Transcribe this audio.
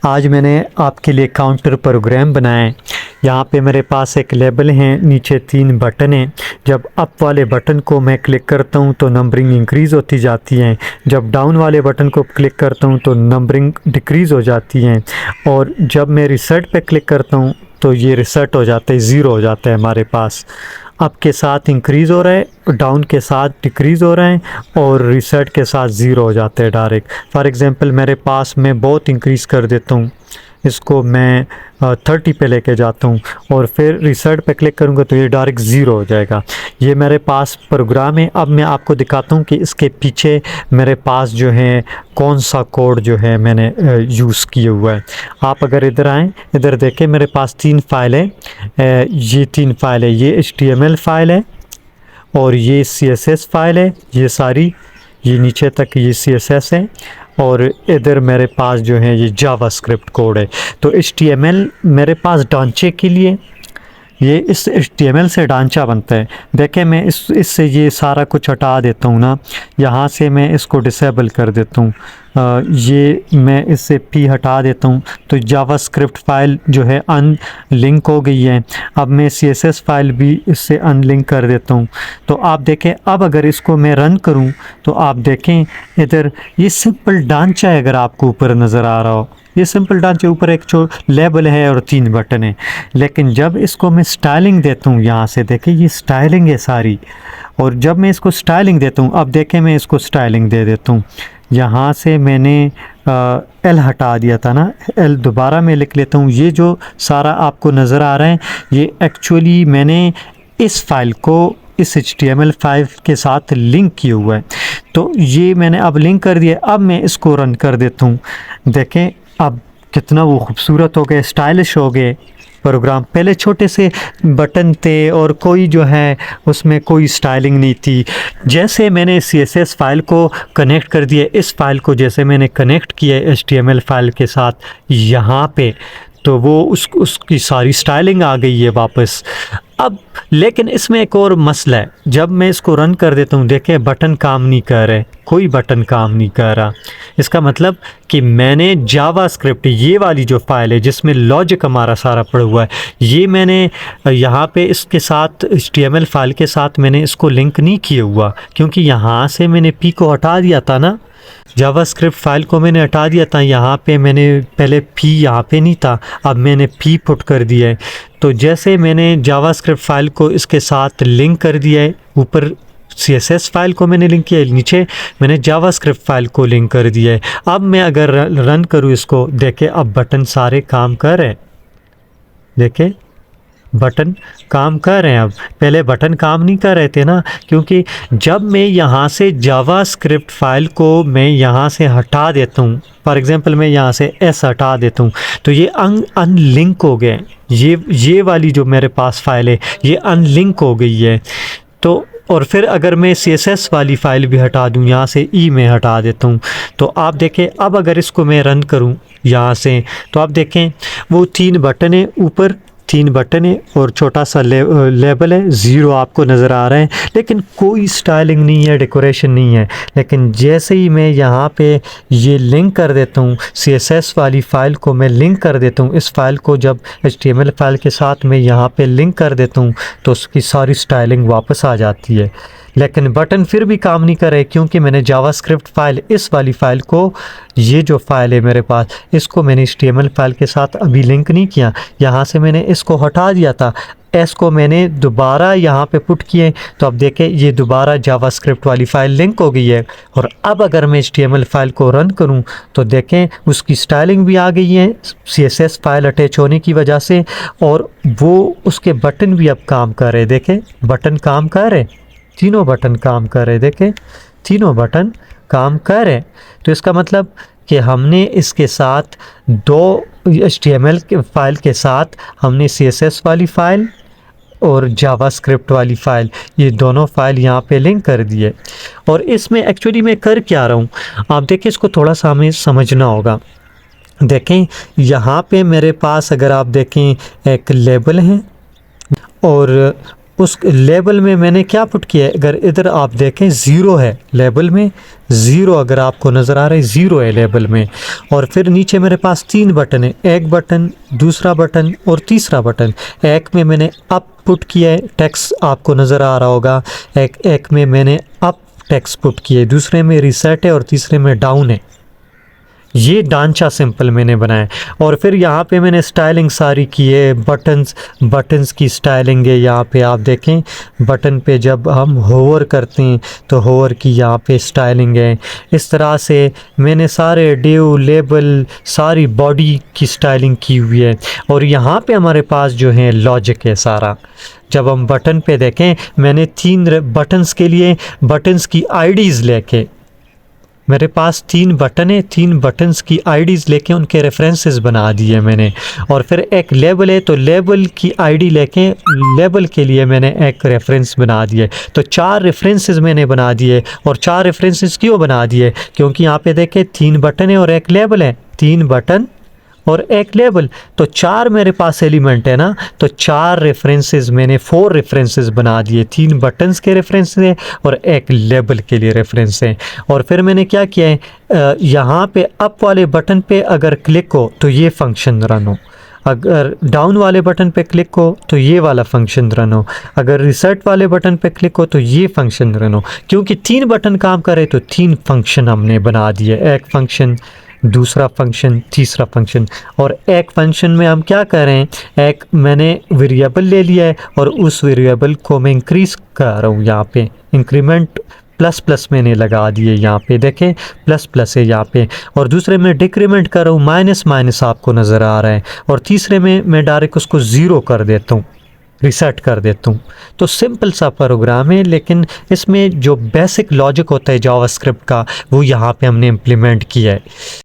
आज मैंने आपके लिए काउंटर प्रोग्राम बनाया है। यहाँ पे मेरे पास एक लेबल है, नीचे 3 बटन हैं। जब अप वाले बटन को मैं क्लिक करता हूँ तो नंबरिंग इंक्रीज़ होती जाती है, जब डाउन वाले बटन को क्लिक करता हूँ तो नंबरिंग डिक्रीज़ हो जाती है, और जब मैं रिसेट पे क्लिक करता हूँ तो ये रिसेट हो जाता है, ज़ीरो हो जाता है। हमारे पास अप के साथ इंक्रीज़ हो रहा है, डाउन के साथ डिक्रीज़ हो रहा है, और रिसेट के साथ ज़ीरो हो जाता है डायरेक्ट। फॉर एग्ज़ाम्पल मेरे पास मैं बहुत इंक्रीज़ कर देता हूँ, इसको मैं 30 पे लेके जाता हूँ और फिर रिसेट पे क्लिक करूँगा तो ये डायरेक्ट ज़ीरो हो जाएगा। ये मेरे पास प्रोग्राम है। अब मैं आपको दिखाता हूँ कि इसके पीछे मेरे पास जो है कौन सा कोड जो है मैंने यूज़ किया हुआ है। आप अगर इधर आएँ, इधर देखें, मेरे पास 3 फाइल है। ये 3 फाइल है, ये HTML फाइल है और ये CSS फाइल है, ये सारी, ये नीचे तक ये CSS है, और इधर मेरे पास जो है ये जावास्क्रिप्ट कोड है। तो HTML मेरे पास ढांचे के लिए, ये इस HTML से ढांचा बनता है। देखें, मैं इससे ये सारा कुछ हटा देता हूँ ना, यहाँ से मैं इसको डिसेबल कर देता हूँ, ये मैं इससे P हटा देता हूँ तो जावास्क्रिप्ट फ़ाइल जो है अनलिंक हो गई है। अब मैं CSS फ़ाइल भी इससे अनलिंक कर देता हूँ। तो आप देखें, अब अगर इसको मैं रन करूँ तो आप देखें इधर ये सिंपल ढांचा है। अगर आपको ऊपर नज़र आ रहा हो, ये सिंपल ढांचे, ऊपर एक जो लेबल है और 3 बटन है। लेकिन जब इसको मैं स्टाइलिंग देता हूँ, यहाँ से देखें ये स्टाइलिंग है सारी, और जब मैं इसको स्टाइलिंग देता हूँ, अब देखें मैं इसको स्टाइलिंग दे देता हूँ। यहाँ से मैंने L हटा दिया था ना, L दोबारा मैं लिख लेता हूँ। ये जो सारा आपको नज़र आ रहा है, ये एक्चुअली मैंने इस फाइल को इस HTML फाइल के साथ लिंक किया हुआ है। तो ये मैंने अब लिंक कर दिया। अब मैं इसको रन कर देता हूँ। देखें अब कितना वो खूबसूरत हो गए, स्टाइलिश हो गए प्रोग्राम। पहले छोटे से बटन थे और कोई जो है उसमें कोई स्टाइलिंग नहीं थी। जैसे मैंने CSS फाइल को कनेक्ट कर दिया, इस फाइल को जैसे मैंने कनेक्ट किया HTML फाइल के साथ यहाँ पे, तो वो उसकी सारी स्टाइलिंग आ गई है वापस। अब लेकिन इसमें एक और मसला है, जब मैं इसको रन कर देता हूँ, देखें बटन काम नहीं कर रहे, कोई बटन काम नहीं कर रहा। इसका मतलब कि मैंने जावास्क्रिप्ट, ये वाली जो फाइल है जिसमें लॉजिक हमारा सारा पड़ा हुआ है, ये मैंने यहाँ पे इसके साथ HTML फाइल के साथ मैंने इसको लिंक नहीं किया हुआ, क्योंकि यहाँ से मैंने P को हटा दिया था ना, जावास्क्रिप्ट फाइल को मैंने हटा दिया था। यहाँ पे मैंने पहले P यहाँ पे नहीं था, अब मैंने P पुट कर दिया है। तो जैसे मैंने जावास्क्रिप्ट फाइल को इसके साथ लिंक कर दिया है, ऊपर CSS फाइल को मैंने लिंक किया है, नीचे मैंने जावास्क्रिप्ट फाइल को लिंक कर दिया है। अब मैं अगर रन करूँ इसको, देखें अब बटन सारे काम कर रहे हैं। देखें बटन काम कर रहे हैं। अब पहले बटन काम नहीं कर रहे थे ना, क्योंकि जब मैं यहाँ से जावास्क्रिप्ट फाइल को मैं यहाँ से हटा देता हूँ, फॉर एग्जांपल मैं यहाँ से S हटा देता हूँ, तो ये अनलिंक हो गए। ये वाली जो मेरे पास फाइल है ये अनलिंक हो गई है। तो और फिर अगर मैं CSS वाली फ़ाइल भी हटा दूँ, यहाँ से E में हटा देता हूँ, तो आप देखें अब अगर इसको मैं रन करूँ यहाँ से, तो आप देखें वो 3 बटन है, ऊपर 3 बटन है और छोटा सा लेबल है, ज़ीरो आपको नज़र आ रहा है, लेकिन कोई स्टाइलिंग नहीं है, डेकोरेशन नहीं है। लेकिन जैसे ही मैं यहाँ पे ये लिंक कर देता हूँ, CSS वाली फ़ाइल को मैं लिंक कर देता हूँ, इस फाइल को जब HTML फाइल के साथ मैं यहाँ पे लिंक कर देता हूँ तो उसकी सारी स्टाइलिंग वापस आ जाती है। लेकिन बटन फिर भी काम नहीं कर रहे, क्योंकि मैंने जावास्क्रिप्ट फाइल, इस वाली फ़ाइल को, ये जो फाइल है मेरे पास, इसको मैंने HTML फाइल के साथ अभी लिंक नहीं किया। यहाँ से मैंने इसको हटा दिया था, S को मैंने दोबारा यहाँ पे पुट किए, तो अब देखें ये दोबारा जावास्क्रिप्ट वाली फ़ाइल लिंक हो गई है। और अब अगर मैं HTML फाइल को रन करूँ तो देखें उसकी स्टाइलिंग भी आ गई है CSS फाइल अटैच होने की वजह से, और वो उसके बटन भी अब काम कर रहे। देखें बटन काम कर रहे, तीनों बटन काम कर रहे, देखें तीनों बटन काम कर रहे। तो इसका मतलब कि हमने इसके साथ 2 HTML के फाइल के साथ हमने CSS वाली फ़ाइल और जावास्क्रिप्ट वाली फ़ाइल, ये दोनों फाइल यहाँ पे लिंक कर दिए। और इसमें एक्चुअली मैं कर क्या रहा हूँ, आप देखें, इसको थोड़ा सा हमें समझना होगा। देखें यहाँ पे मेरे पास अगर आप देखें एक लेबल है और उस लेबल में मैंने क्या पुट किया है, अगर इधर आप देखें ज़ीरो है लेबल में, ज़ीरो अगर आपको नज़र आ रहा है ज़ीरो है लेबल में। और फिर नीचे मेरे पास 3 बटन है, एक बटन, दूसरा बटन और तीसरा बटन। एक में मैंने अप पुट किया है, टेक्स्ट आपको नज़र आ रहा होगा। एक में मैंने अप टेक्स्ट पुट किया है, दूसरे में रिसेट है और तीसरे में डाउन है। ये ढांचा सिंपल मैंने बनाया। और फिर यहाँ पे मैंने स्टाइलिंग सारी की है, बटन्स की स्टाइलिंग है। यहाँ पे आप देखें बटन पे जब हम होवर करते हैं तो होवर की यहाँ पे स्टाइलिंग है। इस तरह से मैंने सारे डिव लेबल सारी बॉडी की स्टाइलिंग की हुई है। और यहाँ पे हमारे पास जो है लॉजिक है सारा। जब हम बटन पे देखें, मैंने 3 बटन्स के लिए बटन्स की आईडीज़ लेके, मेरे पास 3 बटन है, 3 बटन्स की आईडीज़ लेके उनके रेफरेंसेस बना दिए मैंने। और फिर एक लेबल है तो लेबल की आईडी लेके लेबल के लिए मैंने एक रेफरेंस बना दिए। तो 4 रेफरेंसेस मैंने बना दिए। और 4 रेफरेंसेस क्यों बना दिए, क्योंकि यहाँ पे देखें 3 बटन है और एक लेबल है, 3 बटन और एक लेबल, तो 4 मेरे पास एलिमेंट है ना। तो 4 रेफरेंसेस मैंने 4 रेफरेंसेस बना दिए, 3 बटन्स के रेफरेंस हैं और एक लेबल के लिए रेफरेंस है। और फिर मैंने क्या किया है, यहाँ पे अप वाले बटन पे अगर क्लिक हो तो ये फंक्शन रन हो, अगर डाउन वाले बटन पे क्लिक हो तो ये वाला फंक्शन रन हो, अगर रिसेट वाले बटन पे क्लिक हो तो ये फंक्शन रन हो। क्योंकि 3 बटन काम करे तो 3 फंक्शन हमने बना दिए, एक फंक्शन, दूसरा फंक्शन, तीसरा फंक्शन। और एक फंक्शन में हम क्या कर रहे हैं, एक मैंने वेरिएबल ले लिया है और उस वेरिएबल को मैं इंक्रीज़ कर रहा हूँ। यहाँ पे इंक्रीमेंट प्लस प्लस मैंने लगा दिए, यहाँ पे देखें प्लस प्लस है यहाँ पे। और दूसरे में डिक्रीमेंट कर रहा हूँ, माइनस माइनस आपको नज़र आ रहा है। और तीसरे में मैं डायरेक्ट उसको ज़ीरो कर देता हूँ, रिसेट कर देता हूँ। तो सिंपल सा प्रोग्राम है, लेकिन इसमें जो बेसिक लॉजिक होता है जावास्क्रिप्ट का वो यहाँ पे हमने इम्प्लीमेंट किया है।